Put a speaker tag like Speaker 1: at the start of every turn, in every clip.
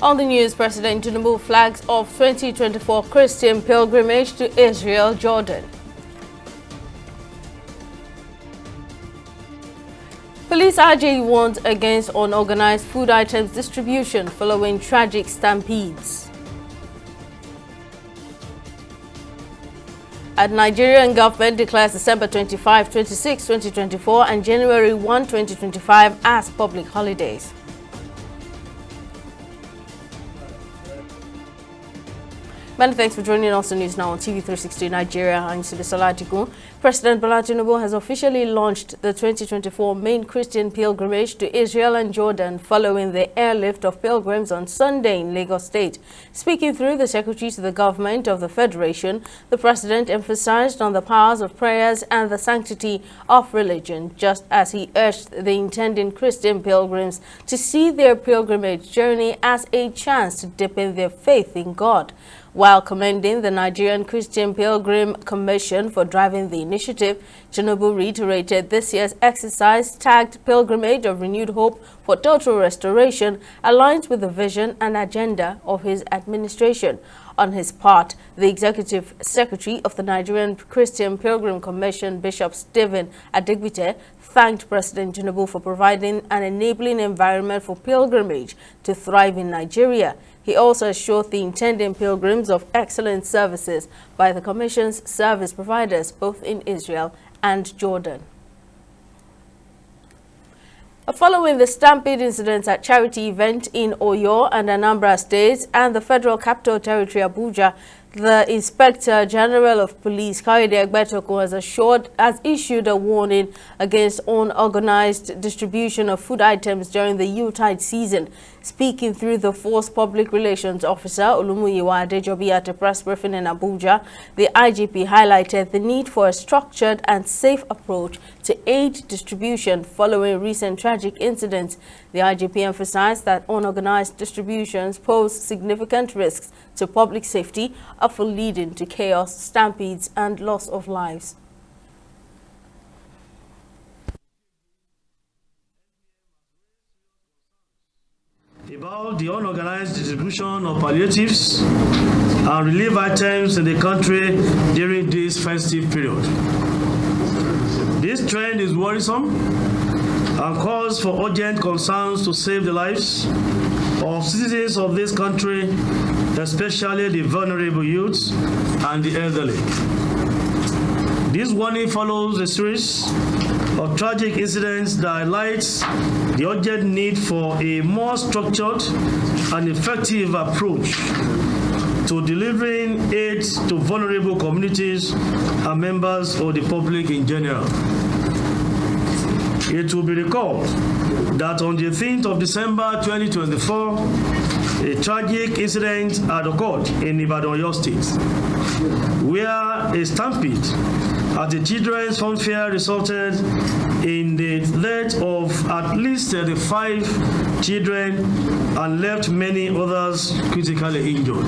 Speaker 1: On the news, President Tinubu flags off 2024 Christian pilgrimage to Israel, Jordan. Police RJ warns against unorganized food items distribution following tragic stampedes. And Nigerian government declares December 25, 26, 2024 and January 1, 2025 as public holidays. Many thanks for joining us on News Now on TV360 Nigeria. I'm Sibisola Adigun. President Bola Tinubu has officially launched the 2024 main Christian pilgrimage to Israel and Jordan following the airlift of pilgrims on Sunday in Lagos State. Speaking through the Secretary to the Government of the Federation, the President emphasized on the powers of prayers and the sanctity of religion, just as he urged the intending Christian pilgrims to see their pilgrimage journey as a chance to deepen their faith in God. While commending the Nigerian Christian Pilgrim Commission for driving the initiative, Tinubu reiterated this year's exercise, tagged Pilgrimage of Renewed Hope for Total Restoration, aligns with the vision and agenda of his administration. On his part, the Executive Secretary of the Nigerian Christian Pilgrim Commission, Bishop Stephen Adegbite, thanked President Tinubu for providing an enabling environment for pilgrimage to thrive in Nigeria. He also assured the intending pilgrims of excellent services by the Commission's service providers both in Israel and Jordan. Following the stampede incidents at charity event in Oyo and Anambra states and the Federal Capital Territory Abuja, the Inspector General of Police, Kayode Egbetokun, has issued a warning against unorganized distribution of food items during the Yuletide season. Speaking through the Force Public Relations Officer, Olumuyiwa Adejobi, at a press briefing in Abuja, the IGP highlighted the need for a structured and safe approach to aid distribution following recent tragic incidents. The IGP emphasized that unorganized distributions pose significant risks to public safety, often leading to chaos, stampedes, and loss of lives.
Speaker 2: About the unorganized distribution of palliatives and relief items in the country during this festive period. This trend is worrisome and calls for urgent concerns to save the lives of citizens of this country, especially the vulnerable youths and the elderly. This warning follows a series of tragic incidents that highlights the urgent need for a more structured and effective approach to delivering aid to vulnerable communities and members of the public in general. It will be recalled that on the 18th of December 2024, a tragic incident had occurred in Ibadan, Oyo State, where a stampede at the children's fun fair resulted in the death of at least 35 children and left many others critically injured.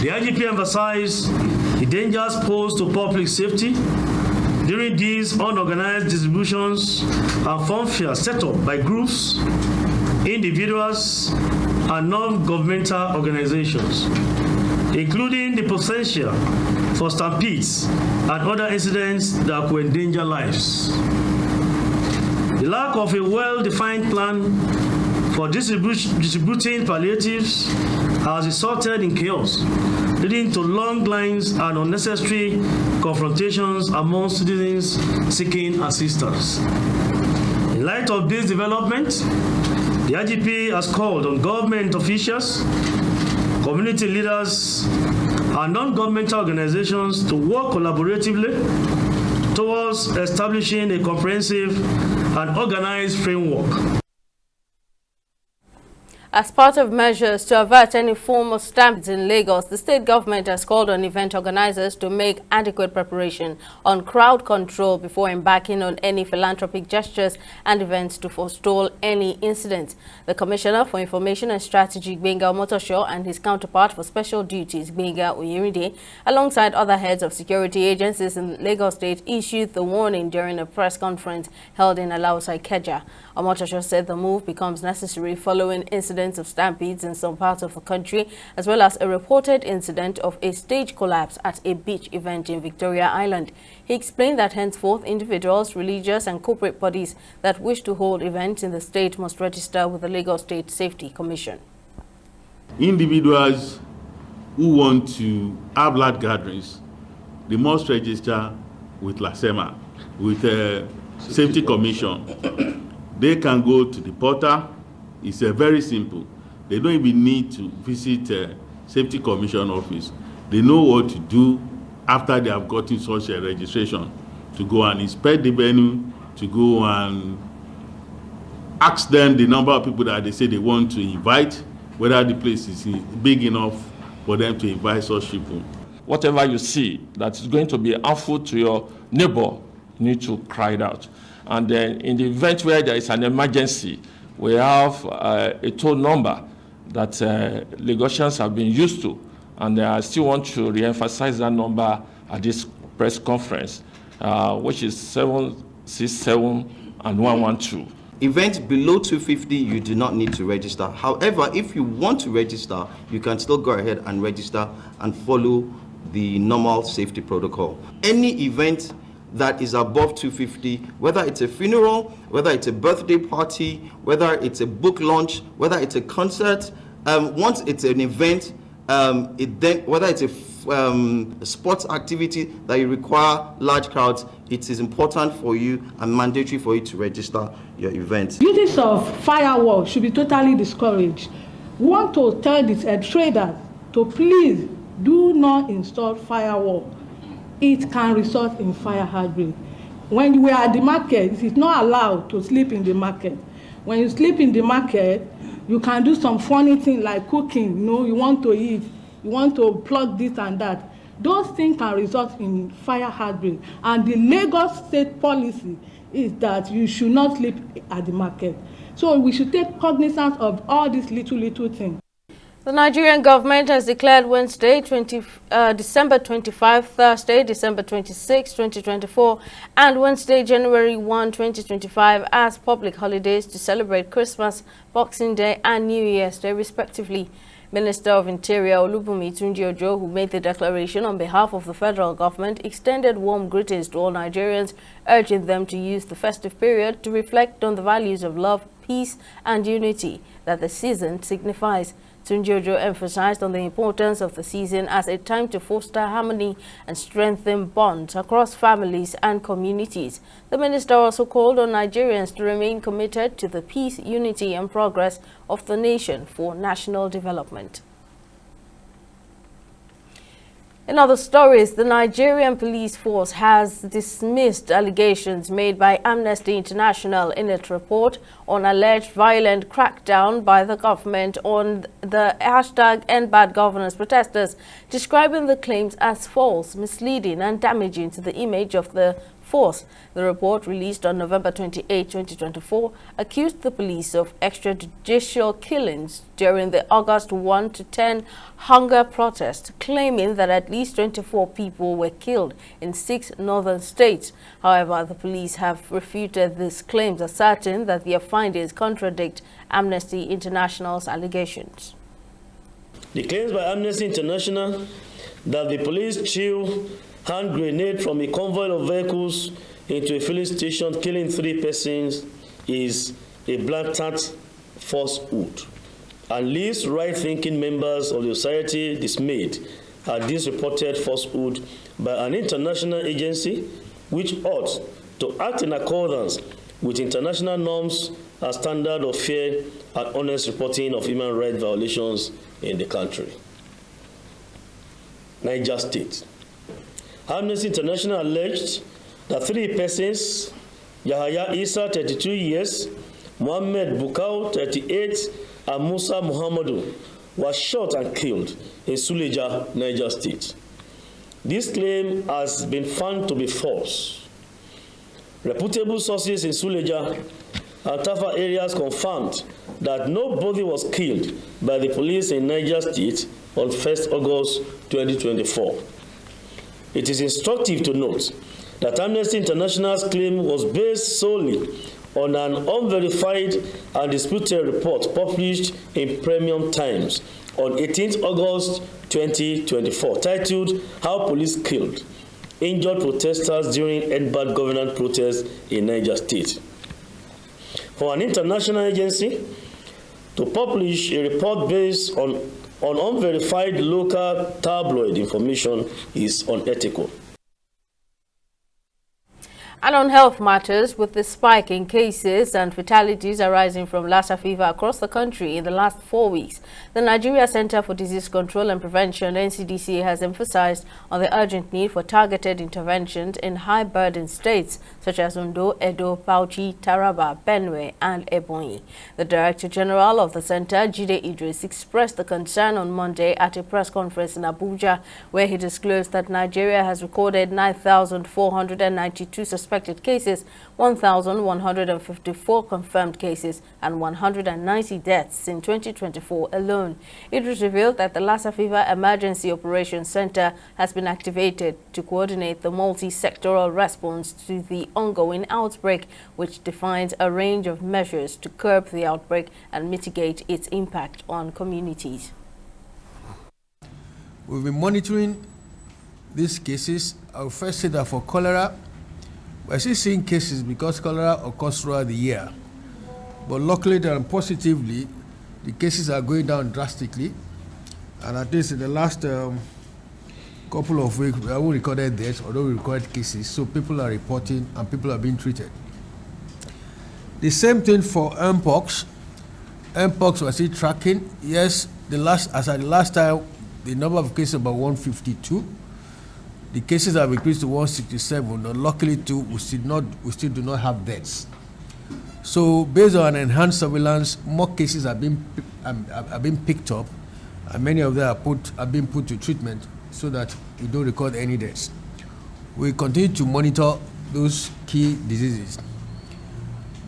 Speaker 2: The IGP emphasized the dangers posed to public safety during these unorganized distributions and fun fairs set up by groups, individuals, and non-governmental organizations, including the potential for stampedes and other incidents that could endanger lives. The lack of a well-defined plan for distributing palliatives has resulted in chaos, leading to long lines and unnecessary confrontations among citizens seeking assistance. In light of this development, the IGP has called on government officials, community leaders, and non-governmental organizations to work collaboratively towards establishing a comprehensive and organized framework.
Speaker 1: As part of measures to avert any form of stampedes in Lagos, the state government has called on event organizers to make adequate preparation on crowd control before embarking on any philanthropic gestures and events to forestall any incidents. The Commissioner for Information and Strategy, Gbenga Omotosho, and his counterpart for special duties, Gbenga Oyeride, alongside other heads of security agencies in Lagos State, issued the warning during a press conference held in Alausa, Ikeja. Omotosho said the move becomes necessary following incidents incidents of stampedes in some parts of the country, as well as a reported incident of a stage collapse at a beach event in Victoria Island. He explained that henceforth individuals, religious and corporate bodies that wish to hold events in the state must register with the Lagos State Safety Commission.
Speaker 3: Individuals who want to have large gatherings, they must register with LASEMA, with the Safety Commission. They can go to the portal. It's very simple. They don't even need to visit a Safety Commission office. They know what to do after they have gotten such a registration, to go and inspect the venue, to go and ask them the number of people that they say they want to invite, whether the place is big enough for them to invite such people.
Speaker 4: Whatever you see that is going to be harmful to your neighbor, you need to cry it out. And then in the event where there is an emergency, we have a toll number that Lagosians have been used to. And I still want to re-emphasize that number at this press conference, which is 767 and 112.
Speaker 5: Events below 250, you do not need to register. However, if you want to register, you can still go ahead and register and follow the normal safety protocol. Any event that is above 250, whether it's a funeral, whether it's a birthday party, whether it's a book launch, whether it's a concert, once it's an event, whether it's a sports activity that you require large crowds, it is important for you and mandatory for you to register your event.
Speaker 6: Uses of firewall should be totally discouraged. We want to tell the traders to please do not install firewall. It can result in fire outbreak. When we are at the market, it is not allowed to sleep in the market. When you sleep in the market, you can do some funny things like cooking. You know, you want to eat, you want to plug this and that. Those things can result in fire outbreak. And the Lagos State policy is that you should not sleep at the market. So we should take cognizance of all these little things.
Speaker 1: The Nigerian government has declared Wednesday, December 25, Thursday, December 26, 2024, and Wednesday, January 1, 2025 as public holidays to celebrate Christmas, Boxing Day, and New Year's Day, respectively. Minister of Interior Olubunmi Tunji-Ojo, who made the declaration on behalf of the federal government, extended warm greetings to all Nigerians, urging them to use the festive period to reflect on the values of love, peace, and unity that the season signifies. Tunji-Ojo emphasized on the importance of the season as a time to foster harmony and strengthen bonds across families and communities. The minister also called on Nigerians to remain committed to the peace, unity, and progress of the nation for national development. In other stories, the Nigerian police force has dismissed allegations made by Amnesty International in its report on alleged violent crackdown by the government on the #EndBadGovernance protesters, describing the claims as false, misleading, and damaging to the image of the force. The report, released on November 28, 2024, accused the police of extrajudicial killings during the August 1 to 10 hunger protest, claiming that at least 24 people were killed in 6 northern states. However, the police have refuted these claims, asserting that their findings contradict Amnesty International's allegations.
Speaker 2: The claims by Amnesty International that the police threw hand grenade from a convoy of vehicles into a filling station, killing 3 persons, is a blatant falsehood, and leaves right-thinking members of the society dismayed at this reported falsehood by an international agency which ought to act in accordance with international norms and standards of fair and honest reporting of human rights violations in the country. Niger State. Amnesty International alleged that 3 persons, Yahaya Isa, 32 years, Mohammed Bukau, 38, and Musa Muhammadu, were shot and killed in Suleja, Niger State. This claim has been found to be false. Reputable sources in Suleja and Tafa areas confirmed that nobody was killed by the police in Niger State on 1st August 2024. It is instructive to note that Amnesty International's claim was based solely on an unverified and disputed report published in Premium Times on 18th August 2024, titled "How Police Killed Injured Protesters During EndBad Governance Protests in Niger State." For an international agency to publish a report based on unverified local tabloid information is unethical.
Speaker 1: And on health matters, with the spike in cases and fatalities arising from Lassa fever across the country in the last 4 weeks, the Nigeria Center for Disease Control and Prevention, NCDC, has emphasized on the urgent need for targeted interventions in high-burden states such as Ondo, Edo, Bauchi, Taraba, Benue, and Ebonyi. The Director General of the center, Jide Idris, expressed the concern on Monday at a press conference in Abuja, where he disclosed that Nigeria has recorded 9,492 suspected cases, 1,154 confirmed cases, and 190 deaths in 2024 alone. It was revealed that the Lassa Fever Emergency Operations Center has been activated to coordinate the multi-sectoral response to the ongoing outbreak, which defines a range of measures to curb the outbreak and mitigate its impact on communities.
Speaker 7: We've been monitoring these cases. I will first say that for cholera, we're still seeing cases because cholera occurs throughout the year. But luckily and positively, the cases are going down drastically. And at least in the last couple of weeks, we haven't recorded deaths, although we recorded cases. So people are reporting and people are being treated. The same thing for Mpox. Mpox we're still tracking. Yes, as at the last time, the number of cases about 152. The cases have increased to 167, but luckily too, we still do not have deaths. So based on enhanced surveillance, more cases have been picked up, and many of them are being put to treatment so that we don't record any deaths. We continue to monitor those key diseases.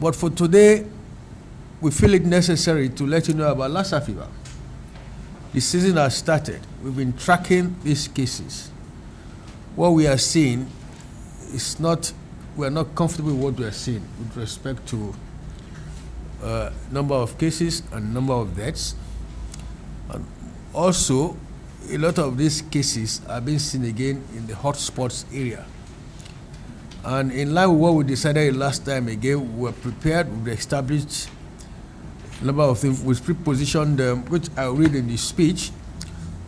Speaker 7: But for today, we feel it necessary to let you know about Lassa fever. The season has started. We've been tracking these cases. What we are seeing is we are not comfortable with what we are seeing with respect to number of cases and number of deaths. And also, a lot of these cases are being seen again in the hotspots area. And in line with what we decided last time again, we were prepared, we established a number of things, we pre-positioned them, which I read in the speech,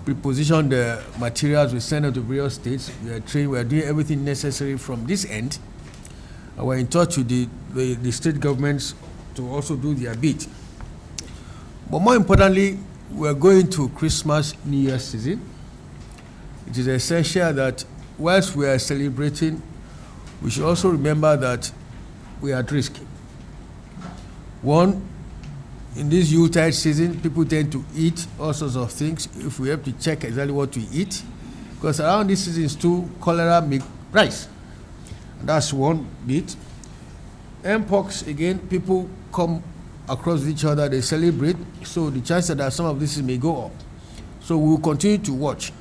Speaker 7: pre-position the materials, we send them to various states. We are trained, we are doing everything necessary from this end. And we're in touch with the state governments to also do their bit. But more importantly, we're going to Christmas, New Year season. It is essential that whilst we are celebrating, we should also remember that we are at risk. One, in this Yuletide season, people tend to eat all sorts of things. If we have to check exactly what we eat, because around this season too, cholera make rise. That's one bit. Mpox, again, people come across each other, they celebrate, so the chances that some of this may go up. So we will continue to watch.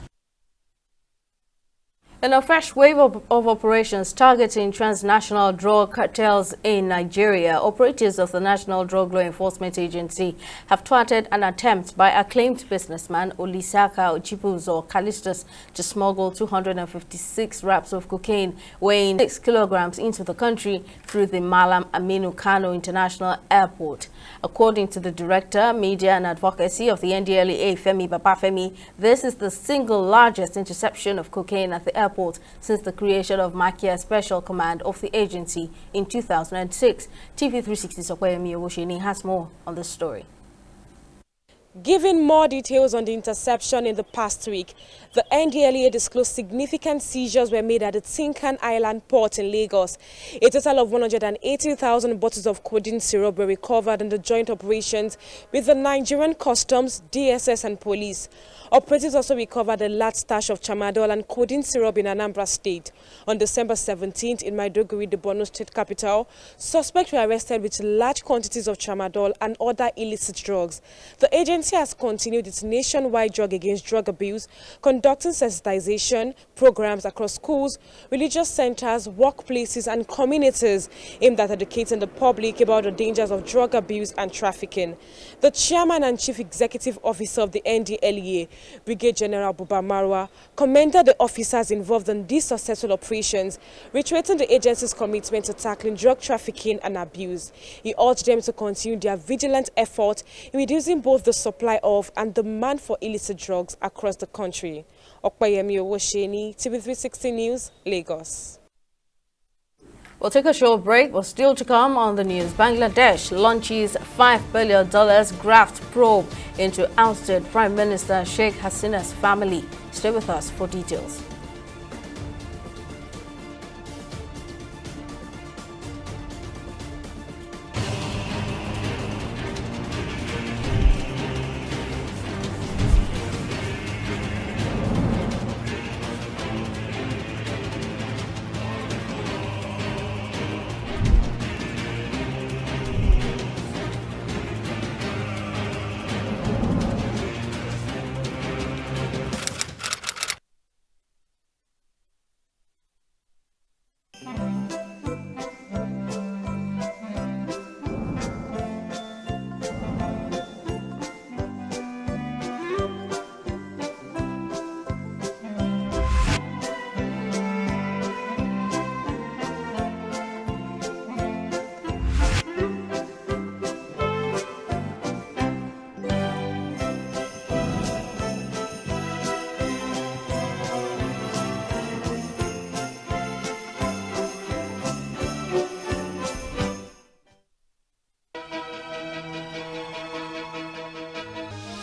Speaker 1: In a fresh wave of operations targeting transnational drug cartels in Nigeria, operatives of the National Drug Law Enforcement Agency have thwarted an attempt by acclaimed businessman Olisaka Ochibuzo Callistus to smuggle 256 wraps of cocaine weighing 6 kilograms into the country through the Malam Aminu Kano International Airport. According to the Director, Media and Advocacy of the NDLEA, Femi Babafemi, this is the single largest interception of cocaine at the airport since the creation of Makia Special Command of the agency in 2006. TV360's Okwayemi Owosheni has more on this story.
Speaker 8: Giving more details on the interception in the past week, the NDLEA disclosed significant seizures were made at the Tinkan Island port in Lagos. A total of 180,000 bottles of codeine syrup were recovered in the joint operations with the Nigerian Customs, DSS and police. Operatives also recovered a large stash of tramadol and codeine syrup in Anambra State. On December 17th in Maiduguri, the Borno State capital, suspects were arrested with large quantities of tramadol and other illicit drugs. The agency agency has continued its nationwide drug against drug abuse, conducting sensitization programs across schools, religious centers, workplaces, and communities aimed at educating the public about the dangers of drug abuse and trafficking. The chairman and chief executive officer of the NDLEA, Brigadier General Buba Marwa, commended the officers involved in these successful operations, reiterating the agency's commitment to tackling drug trafficking and abuse. He urged them to continue their vigilant effort in reducing both the supply of and demand for illicit drugs across the country. Okpayemi Owosheni, TV360 News, Lagos.
Speaker 1: We'll take a short break, but still to come on the news. Bangladesh launches $5 billion graft probe into ousted Prime Minister Sheikh Hasina's family. Stay with us for details.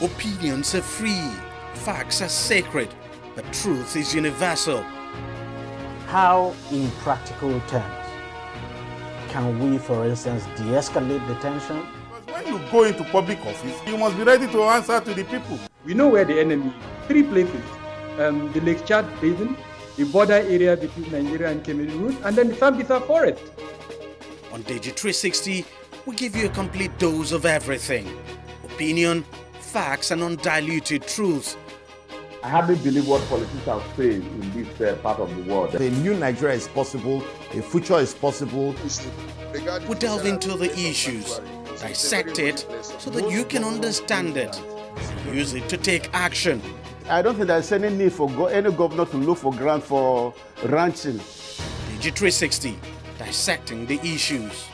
Speaker 9: Opinions are free, facts are sacred, but truth is universal.
Speaker 10: How, in practical terms, can we, for instance, de-escalate the tension?
Speaker 11: When you go into public office, you must be ready to answer to the people.
Speaker 12: We know where the enemy is. 3 places. The Lake Chad Basin, the border area between Nigeria and Cameroon, and then the Sambisa Forest.
Speaker 9: On Digi 360, we give you a complete dose of everything. Opinion, facts, and undiluted truth.
Speaker 13: I hardly believe what politicians say in this part of the world.
Speaker 14: A new Nigeria is possible, a future is possible.
Speaker 9: We delve into the issues, dissect it so that you can understand it, and use it to take action.
Speaker 14: I don't think there's any need for any governor to look for grant for ranching.
Speaker 9: Digi 360, dissecting the issues.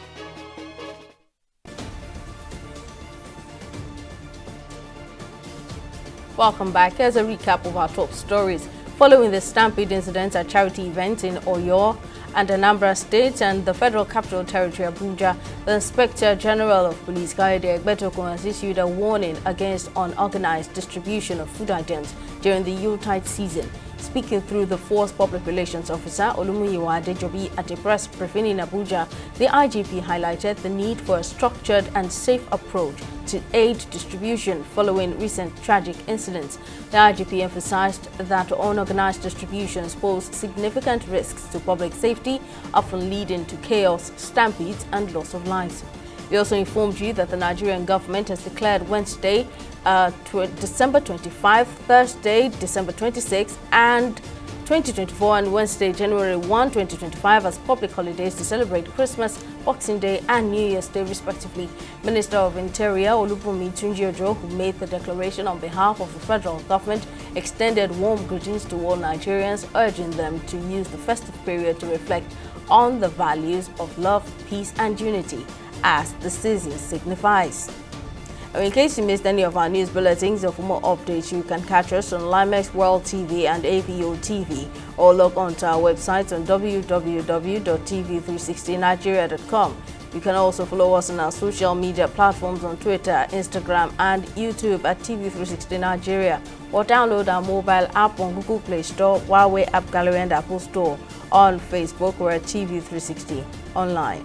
Speaker 1: Welcome back. Here's a recap of our top stories. Following the stampede incident at charity events in Oyo and Anambra State and the Federal Capital Territory, Abuja, the Inspector General of Police, Kaide Egbetokun, has issued a warning against unorganized distribution of food items during the Yuletide season. Speaking through the Force Public Relations Officer, Olumuyiwa Adejobi, at a press briefing in Abuja, the IGP highlighted the need for a structured and safe approach to aid distribution following recent tragic incidents. The IGP emphasized that unorganized distributions pose significant risks to public safety, often leading to chaos, stampedes, and loss of lives. We also informed you that the Nigerian government has declared Wednesday, December 25, Thursday, December 26, and 2024, and Wednesday, January 1, 2025 as public holidays to celebrate Christmas, Boxing Day, and New Year's Day, respectively. Minister of Interior Olubunmi Tunji-Ojo, who made the declaration on behalf of the federal government, extended warm greetings to all Nigerians, urging them to use the festive period to reflect on the values of love, peace, and unity, as the season signifies. In case you missed any of our news bulletins or for more updates, you can catch us on Limex World TV and AVO TV, or log on to our website on www.tv360nigeria.com. You can also follow us on our social media platforms on Twitter, Instagram, and YouTube at TV360 Nigeria, or download our mobile app on Google Play Store, Huawei App Gallery, and Apple Store. On Facebook, we're at TV360 Online.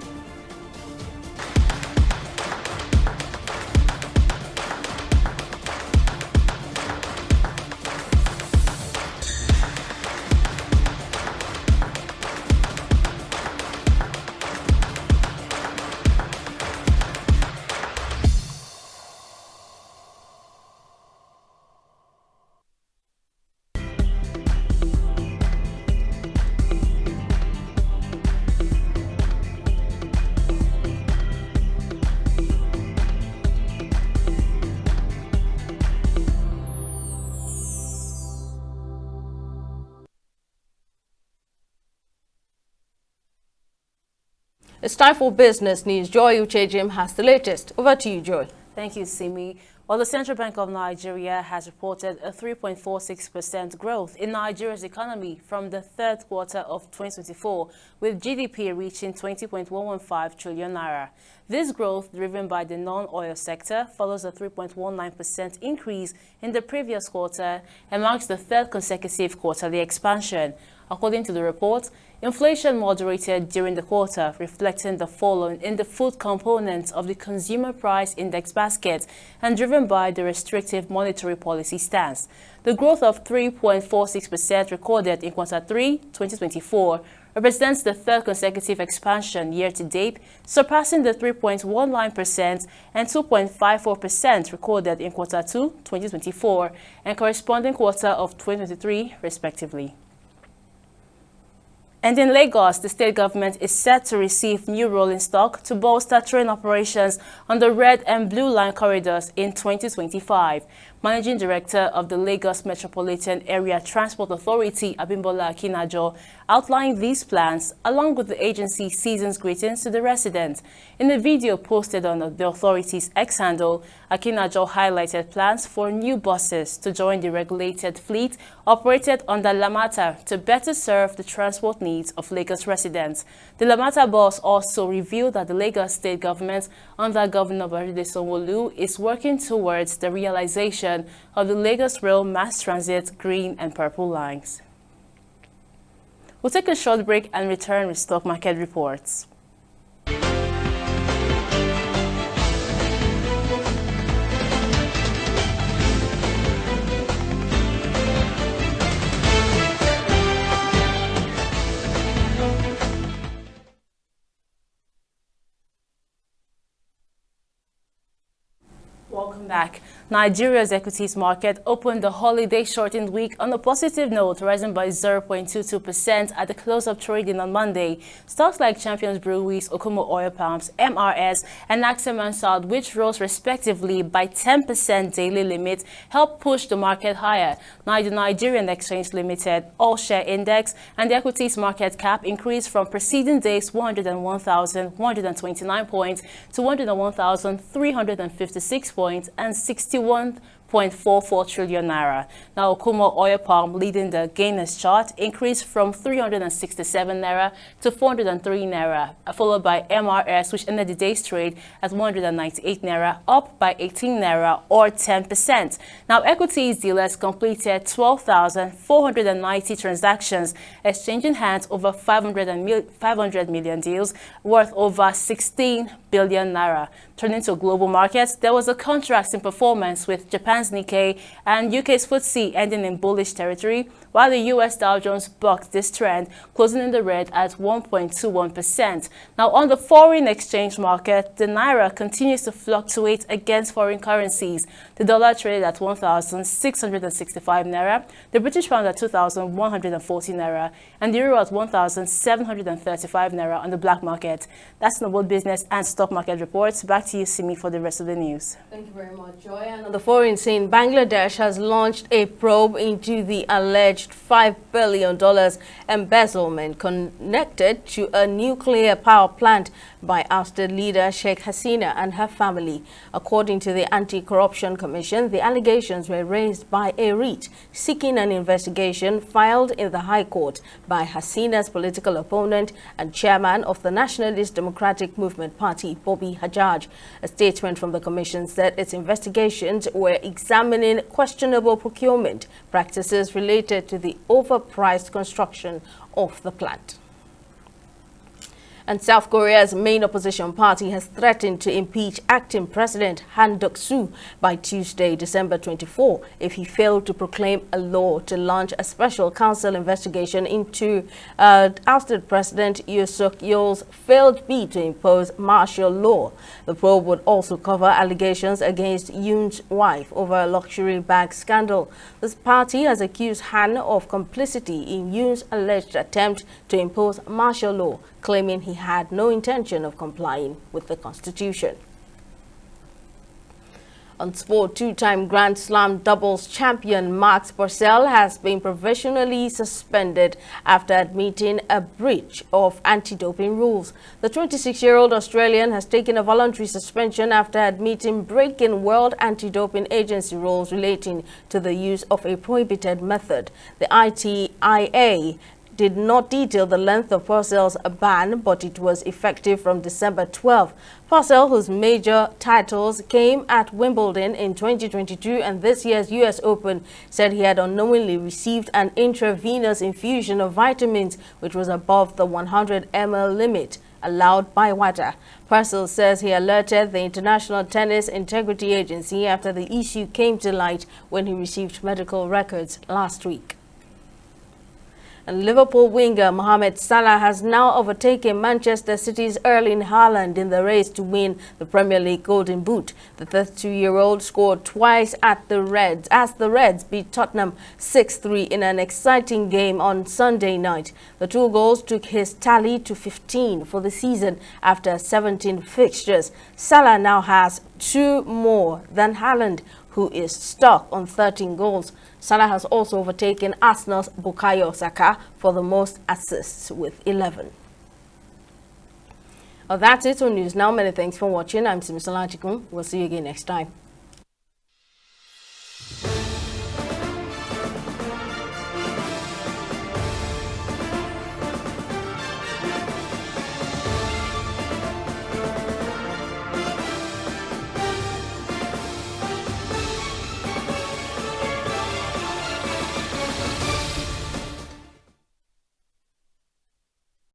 Speaker 1: It's time for business news. Joy Uchejim has the latest. Over to you, Joy.
Speaker 15: Thank you, Simi. Well, the Central Bank of Nigeria has reported a 3.46% growth in Nigeria's economy from the third quarter of 2024, with GDP reaching 20.115 trillion naira. This growth, driven by the non-oil sector, follows a 3.19% increase in the previous quarter and marks the third consecutive quarterly expansion. According to the report, inflation moderated during the quarter, reflecting the fall in the food component of the consumer price index basket and driven by the restrictive monetary policy stance. The growth of 3.46% recorded in quarter 3, 2024, represents the third consecutive expansion year-to-date, surpassing the 3.19% and 2.54% recorded in quarter 2, 2024, and corresponding quarter of 2023, respectively. And in Lagos, the state government is set to receive new rolling stock to bolster train operations on the Red and Blue Line corridors in 2025. Managing Director of the Lagos Metropolitan Area Transport Authority, Abimbola Akinajo, outlined these plans along with the agency's season's greetings to the residents. In a video posted on the authority's X handle, Akinajo highlighted plans for new buses to join the regulated fleet operated under Lamata to better serve the transport needs of Lagos residents. The Lamata bus also revealed that the Lagos state government, under Governor Babajide Sanwo-Olu, is working towards the realization of the Lagos Rail Mass Transit Green and Purple lines. We'll take a short break and return with stock market reports. Welcome back. Nigeria's equities market opened the holiday-shortened week on a positive note, rising by 0.22% at the close of trading on Monday. Stocks like Champions Breweries, Okumo Oil Palms, MRS, and Axel Mansard, which rose respectively by 10% daily limit, helped push the market higher. Now, the Nigerian Exchange Limited All-Share Index and the equities market cap increased from preceding days 101,129 points to 101,356 points and 61.44 trillion naira. Now, Okumo Oil Palm, leading the gainers chart, increased from 367 naira to 403 naira, followed by MRS, which ended the day's trade at 198 naira, up by 18 naira or 10%. Now, equities dealers completed 12,490 transactions, exchanging hands over 500 million deals worth over 16 billion naira. Turning to global markets, there was a contrast in performance, with Japan's Nikkei and UK's FTSE ending in bullish territory, while the US Dow Jones bucked this trend, closing in the red at 1.21%. Now, on the foreign exchange market, the Naira continues to fluctuate against foreign currencies. The dollar traded at 1,665 Naira, the British pound at 2,140 Naira, and the euro at 1,735 Naira on the black market. That's Noble Business and Stock Market Reports. Back to you, Simi, for the rest of the news.
Speaker 1: Thank you very much, Joy. And on the foreign scene, Bangladesh has launched a probe into the alleged $5 billion embezzlement connected to a nuclear power plant by ousted leader Sheikh Hasina and her family. According to the Anti-Corruption Commission, the allegations were raised by a writ seeking an investigation filed in the High Court by Hasina's political opponent and chairman of the Nationalist Democratic Movement Party, Bobby Hajjaj. A statement from the commission said its investigations were examining questionable procurement practices related to the overpriced construction of the plant. And South Korea's main opposition party has threatened to impeach acting President Han Duck-soo by Tuesday, December 24, if he failed to proclaim a law to launch a special council investigation into ousted President Yoon Suk-yeol's failed bid to impose martial law. The probe would also cover allegations against Yoon's wife over a luxury bag scandal. This party has accused Han of complicity in Yoon's alleged attempt to impose martial law, claiming he had no intention of complying with the Constitution. On sport, two-time Grand Slam doubles champion Max Purcell has been provisionally suspended after admitting a breach of anti-doping rules. The 26-year-old Australian has taken a voluntary suspension after admitting breaking World Anti-Doping Agency rules relating to the use of a prohibited method. The ITIA did not detail the length of Purcell's ban, but it was effective from December 12. Purcell, whose major titles came at Wimbledon in 2022 and this year's US Open, said he had unknowingly received an intravenous infusion of vitamins, which was above the 100 ml limit allowed by WADA. Purcell says he alerted the International Tennis Integrity Agency after the issue came to light when he received medical records last week. And Liverpool winger Mohamed Salah has now overtaken Manchester City's Erling Haaland in the race to win the Premier League Golden Boot. The 32-year-old scored twice at the Reds as the Reds beat Tottenham 6-3 in an exciting game on Sunday night. The two goals took his tally to 15 for the season after 17 fixtures. Salah now has 2 more than Haaland, who is stuck on 13 goals. Salah has also overtaken Arsenal's Bukayo Saka for the most assists with 11. Well, that's it on News Now. Many thanks for watching. I'm Simisola Chikun. We'll see you again next time.